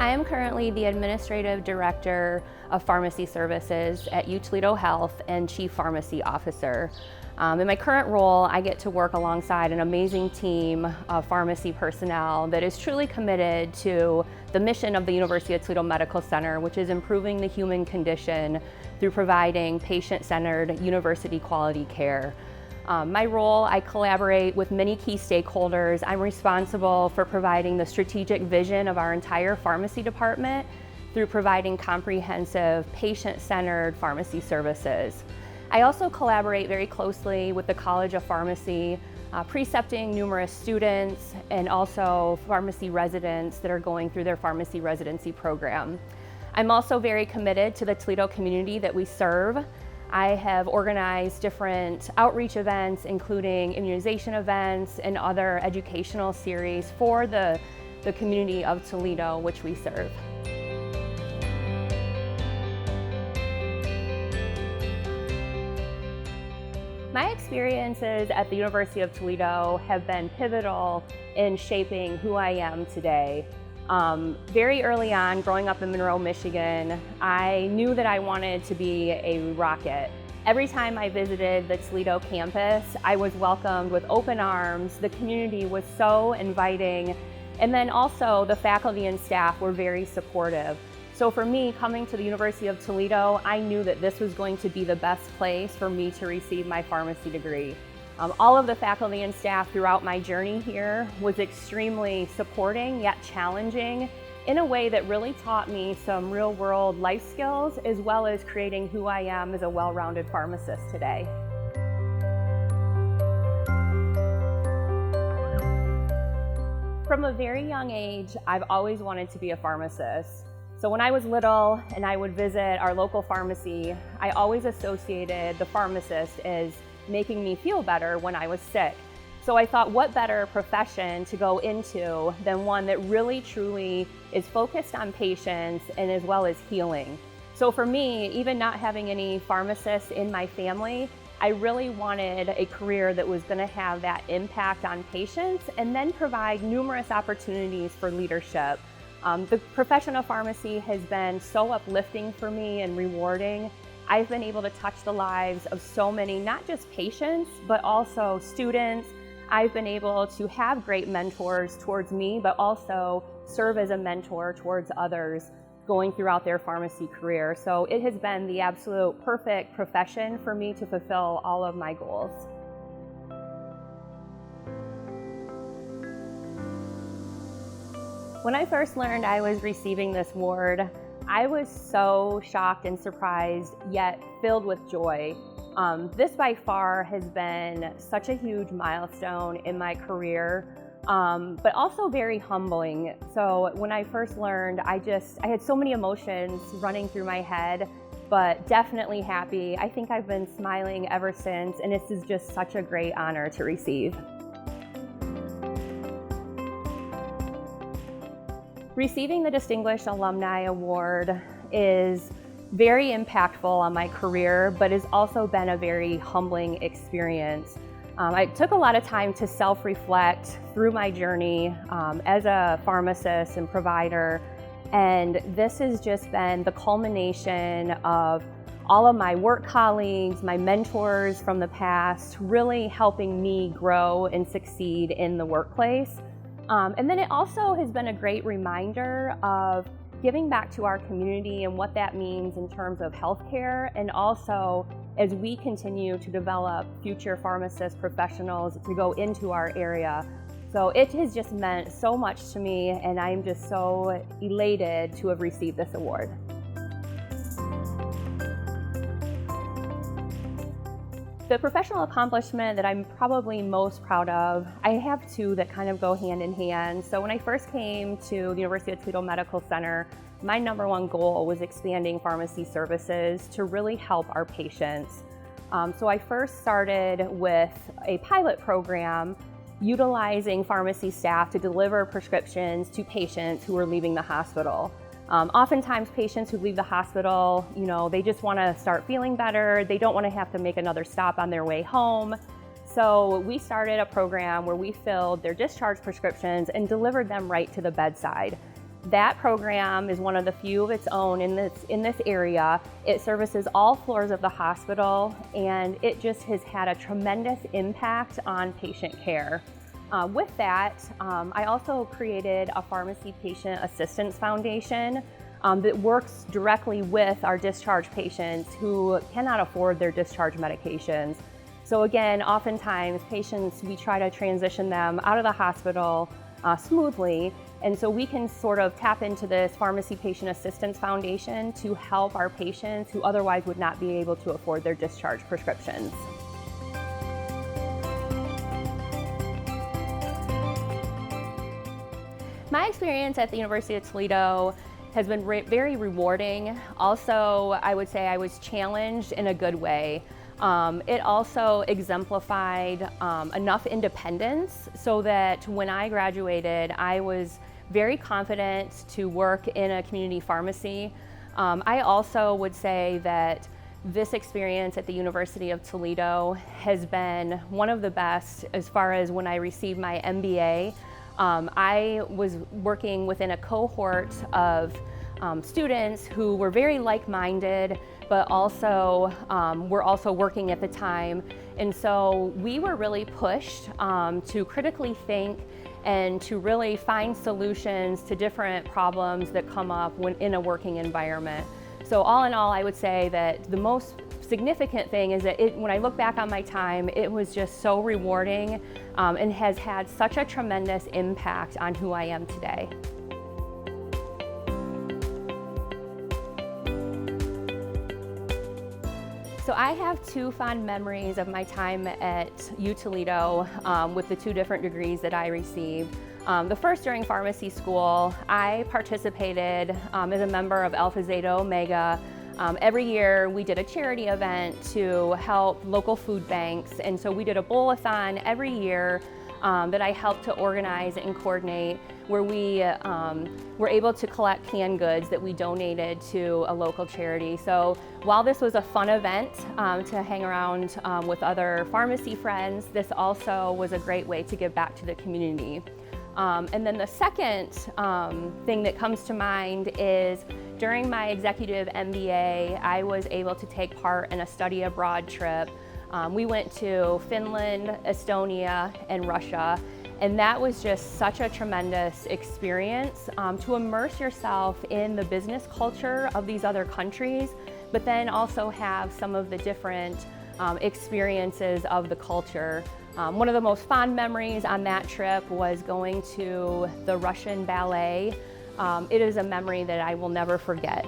I am currently the Administrative Director of Pharmacy Services at UToledo Health and Chief Pharmacy Officer. In my current role, I get to work alongside an amazing team of pharmacy personnel that is truly committed to the mission of the University of Toledo Medical Center, which is improving the human condition through providing patient-centered, university-quality care. My role, I collaborate with many key stakeholders. I'm responsible for providing the strategic vision of our entire pharmacy department through providing comprehensive, patient-centered pharmacy services. I also collaborate very closely with the College of Pharmacy, precepting numerous students and also pharmacy residents that are going through their pharmacy residency program. I'm also very committed to the Toledo community that we serve. I have organized different outreach events, including immunization events and other educational series for the community of Toledo, which we serve. My experiences at the University of Toledo have been pivotal in shaping who I am today. Very early on, growing up in Monroe, Michigan, I knew that I wanted to be a rocket. Every time I visited the Toledo campus, I was welcomed with open arms. The community was so inviting, and then also the faculty and staff were very supportive. So for me, coming to the University of Toledo, I knew that this was going to be the best place for me to receive my pharmacy degree. All of the faculty and staff throughout my journey here was extremely supporting yet challenging in a way that really taught me some real-world life skills, as well as creating who I am as a well-rounded pharmacist today. From a very young age, I've always wanted to be a pharmacist. So when I was little and I would visit our local pharmacy, I always associated the pharmacist as making me feel better when I was sick. So I thought, what better profession to go into than one that really truly is focused on patients and as well as healing. So for me, even not having any pharmacists in my family, I really wanted a career that was going to have that impact on patients and then provide numerous opportunities for leadership. The profession of pharmacy has been so uplifting for me and rewarding. I've been able to touch the lives of so many, not just patients, but also students. I've been able to have great mentors towards me, but also serve as a mentor towards others going throughout their pharmacy career. So it has been the absolute perfect profession for me to fulfill all of my goals. When I first learned I was receiving this award, I was so shocked and surprised, yet filled with joy. This by far has been such a huge milestone in my career, but also very humbling. So when I first learned, I had so many emotions running through my head, but definitely happy. I think I've been smiling ever since, and this is just such a great honor to receive. Receiving the Distinguished Alumni Award is very impactful on my career, but has also been a very humbling experience. I took a lot of time to self-reflect through my journey as a pharmacist and provider, and this has just been the culmination of all of my work colleagues, my mentors from the past, really helping me grow and succeed in the workplace. And then it also has been a great reminder of giving back to our community and what that means in terms of healthcare, and also as we continue to develop future pharmacist professionals to go into our area. So it has just meant so much to me, and I'm just so elated to have received this award. The professional accomplishment that I'm probably most proud of, I have two that kind of go hand in hand. So when I first came to the University of Toledo Medical Center, my #1 goal was expanding pharmacy services to really help our patients. So I first started with a pilot program utilizing pharmacy staff to deliver prescriptions to patients who were leaving the hospital. Oftentimes patients who leave the hospital, they just want to start feeling better. They don't want to have to make another stop on their way home. So we started a program where we filled their discharge prescriptions and delivered them right to the bedside. That program is one of the few of its own in this area. It services all floors of the hospital, and it just has had a tremendous impact on patient care. With that, I also created a Pharmacy Patient Assistance Foundation that works directly with our discharge patients who cannot afford their discharge medications. So again, oftentimes patients, we try to transition them out of the hospital smoothly, and so we can sort of tap into this Pharmacy Patient Assistance Foundation to help our patients who otherwise would not be able to afford their discharge prescriptions. My experience at the University of Toledo has been very rewarding. Also, I would say I was challenged in a good way. It also exemplified enough independence so that when I graduated, I was very confident to work in a community pharmacy. I also would say that this experience at the University of Toledo has been one of the best as far as when I received my MBA. I was working within a cohort of students who were very like-minded, but also were also working at the time. And so we were really pushed to critically think and to really find solutions to different problems that come up when in a working environment. So all in all, I would say that the most significant thing is that when I look back on my time, it was just so rewarding and has had such a tremendous impact on who I am today. So I have two fond memories of my time at UToledo with the two different degrees that I received. The first, during pharmacy school, I participated as a member of Alpha Zeta Omega. Every year we did a charity event to help local food banks, and so we did a bowl-a-thon every year that I helped to organize and coordinate, where we were able to collect canned goods that we donated to a local charity. So while this was a fun event to hang around with other pharmacy friends, this also was a great way to give back to the community. And then the second thing that comes to mind is during my executive MBA, I was able to take part in a study abroad trip. We went to Finland, Estonia, and Russia, and that was just such a tremendous experience to immerse yourself in the business culture of these other countries, but then also have some of the different experiences of the culture. One of the most fond memories on that trip was going to the Russian ballet. It is a memory that I will never forget.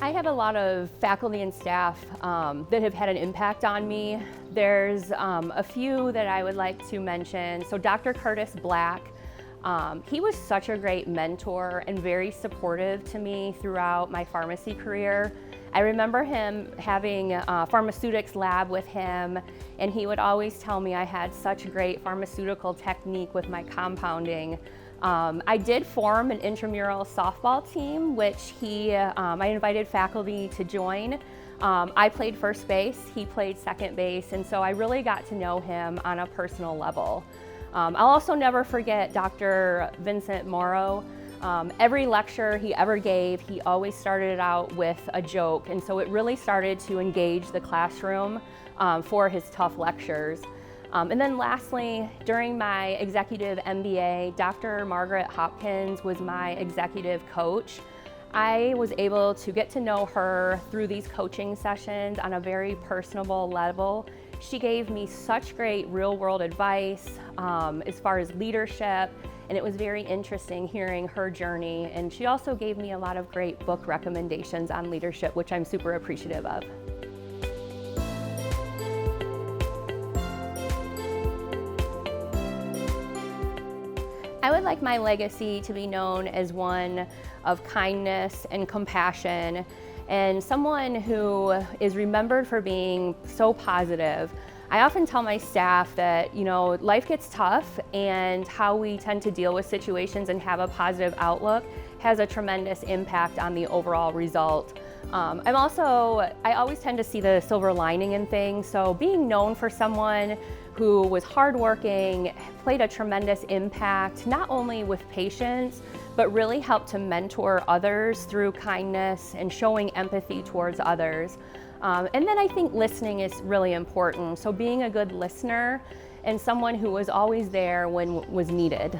I have a lot of faculty and staff that have had an impact on me. There's a few that I would like to mention. So Dr. Curtis Black, he was such a great mentor and very supportive to me throughout my pharmacy career. I remember him having a pharmaceutics lab with him, and he would always tell me I had such great pharmaceutical technique with my compounding. I did form an intramural softball team, which I invited faculty to join. I played first base, he played second base, and so I really got to know him on a personal level. I'll also never forget Dr. Vincent Morrow. Every lecture he ever gave, he always started out with a joke, and so it really started to engage the classroom for his tough lectures. And then lastly, during my executive MBA, Dr. Margaret Hopkins was my executive coach. I was able to get to know her through these coaching sessions on a very personable level. She gave me such great real-world advice as far as leadership, and it was very interesting hearing her journey. And she also gave me a lot of great book recommendations on leadership, which I'm super appreciative of. I would like my legacy to be known as one of kindness and compassion, and someone who is remembered for being so positive. I often tell my staff that, life gets tough, and how we tend to deal with situations and have a positive outlook has a tremendous impact on the overall result. I always tend to see the silver lining in things. So being known for someone who was hardworking, played a tremendous impact, not only with patients, but really helped to mentor others through kindness and showing empathy towards others. And then I think listening is really important. So being a good listener and someone who was always there when was needed.